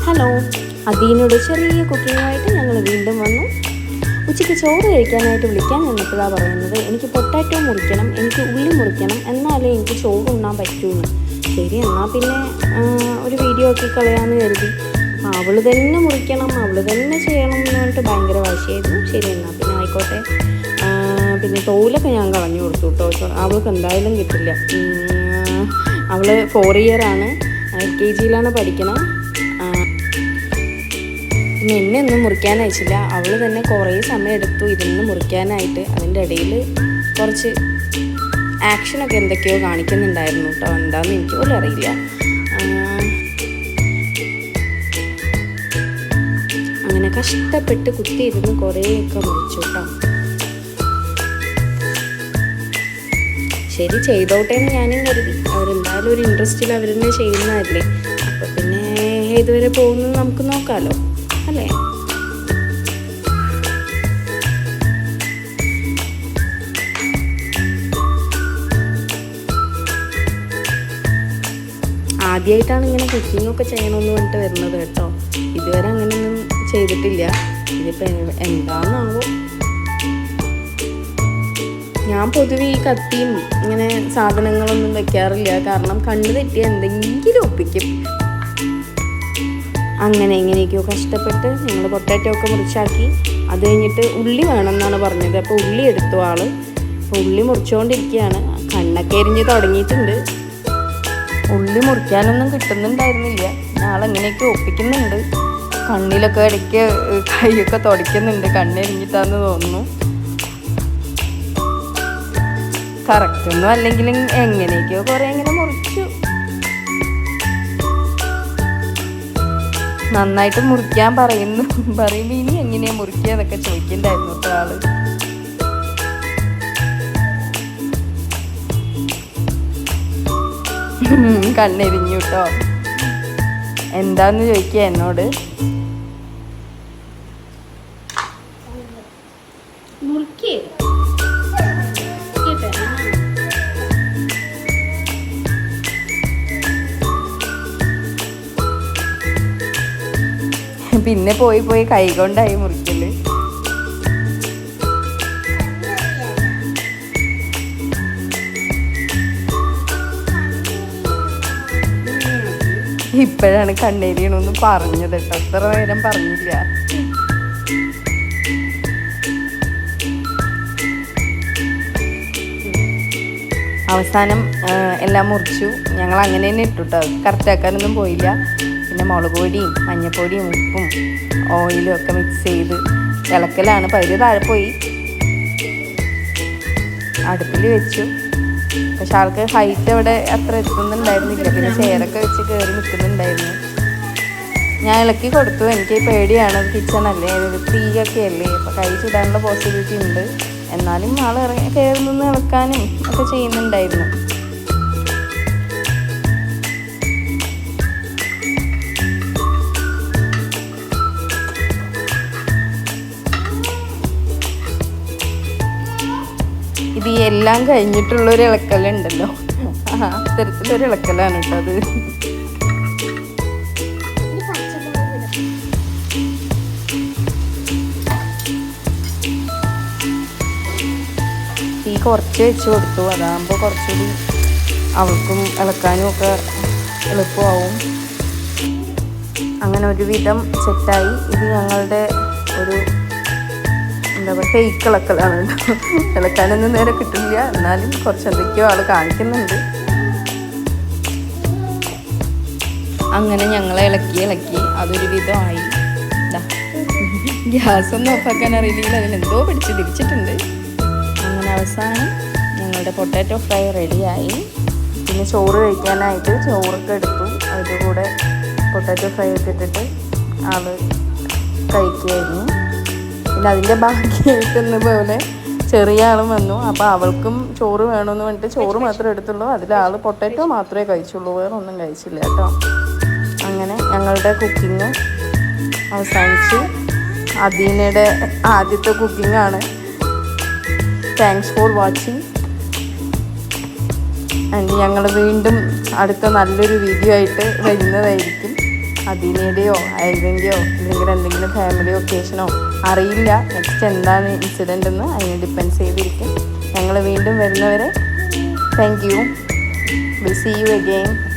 Hello, അദീനയുടെ ചെറിയ കുക്കിങ്ങുമായിട്ട് ഞങ്ങൾ വീണ്ടും വന്നു. ഉച്ചയ്ക്ക് ചോറ് കഴിക്കാനായിട്ട് വിളിക്കാൻ നിന്നപ്പോഴാണ് പറയുന്നത് എനിക്ക് പൊട്ടാറ്റോ മുറിക്കണം, എനിക്ക് ഉള്ളി മുറിക്കണം, എന്നാലേ എനിക്ക് ചോറ് ഉണ്ണാൻ പറ്റൂന്ന്. ശരി, എന്നാൽ പിന്നെ ഒരു വീഡിയോ ആക്കി കളയാമെന്ന് കരുതി. അവൾ തന്നെ മുറിക്കണം, അവൾ തന്നെ ചെയ്യണം എന്ന് പറഞ്ഞിട്ട് ഭയങ്കര വാശിയായിരുന്നു. ശരി, എന്നാൽ പിന്നെ ആയിക്കോട്ടെ. പിന്നെ തോലൊക്കെ ഞാൻ കളഞ്ഞു കൊടുത്തു കേട്ടോ. അവൾക്ക് എന്തായാലും കിട്ടില്ല. അവൾ 4 ഇയർ ആണ്, LKG പഠിക്കണം. പിന്നെ എന്നെ ഒന്നും മുറിക്കാൻ അയച്ചില്ല. അവൾ തന്നെ കുറേ സമയം എടുത്തു ഇരുന്ന് മുറിക്കാനായിട്ട്. അതിൻ്റെ ഇടയിൽ കുറച്ച് ആക്ഷനൊക്കെ എന്തൊക്കെയോ കാണിക്കുന്നുണ്ടായിരുന്നു കേട്ടോ. എന്താണെന്ന് എനിക്ക് പോലും അറിയില്ല. അങ്ങനെ കഷ്ടപ്പെട്ട് കുത്തിയിരുന്ന് കുറേയൊക്കെ മുറിച്ചു കേട്ടോ. ശരി, ചെയ്തോട്ടെ എന്ന് ഞാനും കരുതി. അവരെന്തായാലും ഒരു ഇൻട്രസ്റ്റിൽ അവർ തന്നെ ചെയ്യുന്നതല്ലേ. അപ്പം പിന്നെ ഏതുവരെ പോകുന്നത് നമുക്ക് നോക്കാമല്ലോ, അല്ലേ? ആദ്യമായിട്ടാണ് ഇങ്ങനെ കുക്കിങ്ങൊക്കെ ചെയ്യണമെന്ന് പറഞ്ഞിട്ട് വരുന്നത് കേട്ടോ. ഇതുവരെ അങ്ങനെയൊന്നും ചെയ്തിട്ടില്ല. ഇതിപ്പോൾ എന്താണെന്നാവോ. ഞാൻ പൊതുവെ ഈ കത്തിയും ഇങ്ങനെ സാധനങ്ങളൊന്നും വെക്കാറില്ല. കാരണം കണ്ണ് തെറ്റിയ എന്തെങ്കിലും ഒപ്പിക്കും. അങ്ങനെ എങ്ങനെയൊക്കെയോ കഷ്ടപ്പെട്ട് ഞങ്ങൾ പൊട്ടാറ്റോ ഒക്കെ മുറിച്ചാക്കി. അത് കഴിഞ്ഞിട്ട് ഉള്ളി വേണമെന്നാണ് പറഞ്ഞത്. അപ്പോൾ ഉള്ളി എടുത്തു ആള്. അപ്പോൾ ഉള്ളി മുറിച്ചുകൊണ്ടിരിക്കുകയാണ്. കണ്ണൊക്കെ എരിഞ്ഞ് തുടങ്ങിയിട്ടുണ്ട്. ഉള്ളി മുറിക്കാനൊന്നും കിട്ടുന്നുണ്ടായിരുന്നില്ല. ആളെങ്ങനെയൊക്കെ ഒപ്പിക്കുന്നുണ്ട്. കണ്ണിലൊക്കെ ഇടയ്ക്ക് കൈയൊക്കെ തുടയ്ക്കുന്നുണ്ട്. കണ്ണെരിഞ്ഞിട്ടാന്ന് തോന്നുന്നു. കറക്റ്റൊന്നും അല്ലെങ്കിലും എങ്ങനെയൊക്കെയോ കുറേ ഇങ്ങനെ മുറിച്ചു. നന്നായിട്ട് മുറിക്കാൻ പറയുമ്പോൾ ഇനി എങ്ങനെയാണ് മുറിക്കുക എന്നൊക്കെ ചോദിക്കണ്ടായിരുന്നു കേട്ടോ ആള്. കണ്ണെരിഞ്ഞു കേട്ടോ. എന്താന്ന് ചോദിക്കുക എന്നോട്. പിന്നെ പോയി കൈ കൊണ്ടായി മുറിക്കല്. ഇപ്പോഴാണ് കണ്ണേരിയണമെന്ന് പറഞ്ഞത് കേട്ടോ. അത്ര നേരം പറഞ്ഞില്ല. അവസാനം എല്ലാം മുറിച്ചു. ഞങ്ങൾ അങ്ങനെ തന്നെ ഇട്ടു കേട്ടോ. കറക്റ്റാക്കാനൊന്നും പോയില്ല. പിന്നെ മുളക് പൊടിയും മഞ്ഞൾപ്പൊടിയും ഉപ്പും ഓയിലും ഒക്കെ മിക്സ് ചെയ്ത് ഇളക്കലാണ്. പകുതി താഴെ പോയി. അടുപ്പിൽ വെച്ചു. പക്ഷെ ആൾക്ക് ഹൈറ്റ് അവിടെ അത്ര എത്തുന്നുണ്ടായിരുന്നില്ല. പിന്നെ ചെയറൊക്കെ വെച്ച് കയറി നിൽക്കുന്നുണ്ടായിരുന്നു. ഞാൻ ഇളക്കി കൊടുത്തു. എനിക്ക് പേടിയാണ്, കിച്ചണല്ലേ, തീയൊക്കെ അല്ലേ, അപ്പോൾ കൈ ചുടാനുള്ള പോസിബിലിറ്റി ഉണ്ട്. എന്നാലും ആൾ കയറി നിന്ന് ഇളക്കാനും ഒക്കെ ചെയ്യുന്നുണ്ടായിരുന്നു. ഇത് എല്ലാം കഴിഞ്ഞിട്ടുള്ളൊരു ഇളക്കലുണ്ടല്ലോ, അത്തരത്തിലൊരു ഇളക്കലാണ് കേട്ടോ അത്. തീ കുറച്ച് വെച്ച് കൊടുത്തു. അതാകുമ്പോൾ കുറച്ചുകൂടി അവൾക്കും ഇളക്കാനും ഒക്കെ എളുപ്പമാവും. അങ്ങനെ ഒരുവിധം സെറ്റായി. ഇത് ഞങ്ങളുടെ ഒരു എന്താ പറയുക, ഫേക്ക് ഇളക്കലാണ് കേട്ടോ. ഇളക്കാനൊന്നും നേരെ കിട്ടില്ല. എന്നാലും കുറച്ച് എന്തൊക്കെയോ ആൾ കാണിക്കുന്നുണ്ട്. അങ്ങനെ ഞങ്ങളെ ഇളക്കി അതൊരു വിധമായി. ഗ്യാസൊന്നും ഓഫാക്കാൻ അറിയില്ല. അതിനെന്തോ തിരിച്ചിട്ടുണ്ട്. അങ്ങനെ അവസാനം ഞങ്ങളുടെ പൊട്ടാറ്റോ ഫ്രൈ റെഡിയായി. പിന്നെ ചോറ് കഴിക്കാനായിട്ട് ചോറൊക്കെ എടുത്തു. അതിൻ്റെ കൂടെ പൊട്ടാറ്റോ ഫ്രൈ ഒക്കെ ഇട്ടിട്ട് ആൾ കഴിക്കുകയായിരുന്നു. പിന്നെ അതിൻ്റെ ബാക്കിയായിട്ടെന്ന പോലെ ചെറിയ ആളും വന്നു. അപ്പോൾ അവൾക്കും ചോറ് വേണമെന്ന് പറഞ്ഞിട്ട് ചോറ് മാത്രമേ എടുത്തുള്ളൂ. അതിലാൾ പൊട്ടാറ്റോ മാത്രമേ കഴിച്ചുള്ളൂ, വേറെ ഒന്നും കഴിച്ചില്ല കേട്ടോ. അങ്ങനെ ഞങ്ങളുടെ കുക്കിങ് അവസാനിച്ചു. അദീനയുടെ ആദ്യത്തെ കുക്കിങ്ങാണ്. Thanks for watching. ആൻഡ് ഞങ്ങൾ വീണ്ടും അടുത്ത നല്ലൊരു വീഡിയോ ആയിട്ട് വരുന്നതായിരിക്കും. അതിനിടെയോ ഐവൻ്റെയോ അല്ലെങ്കിൽ എന്തെങ്കിലും ഫാമിലി ഒക്കേഷനോ അറിയില്ല. നെക്സ്റ്റ് എന്താണ് ഇൻസിഡൻ്റ് എന്ന് അതിനെ ഡിപ്പെൻസ് ചെയ്തിരിക്കും. ഞങ്ങൾ വീണ്ടും വരുന്നവരെ thank you. Will see you again.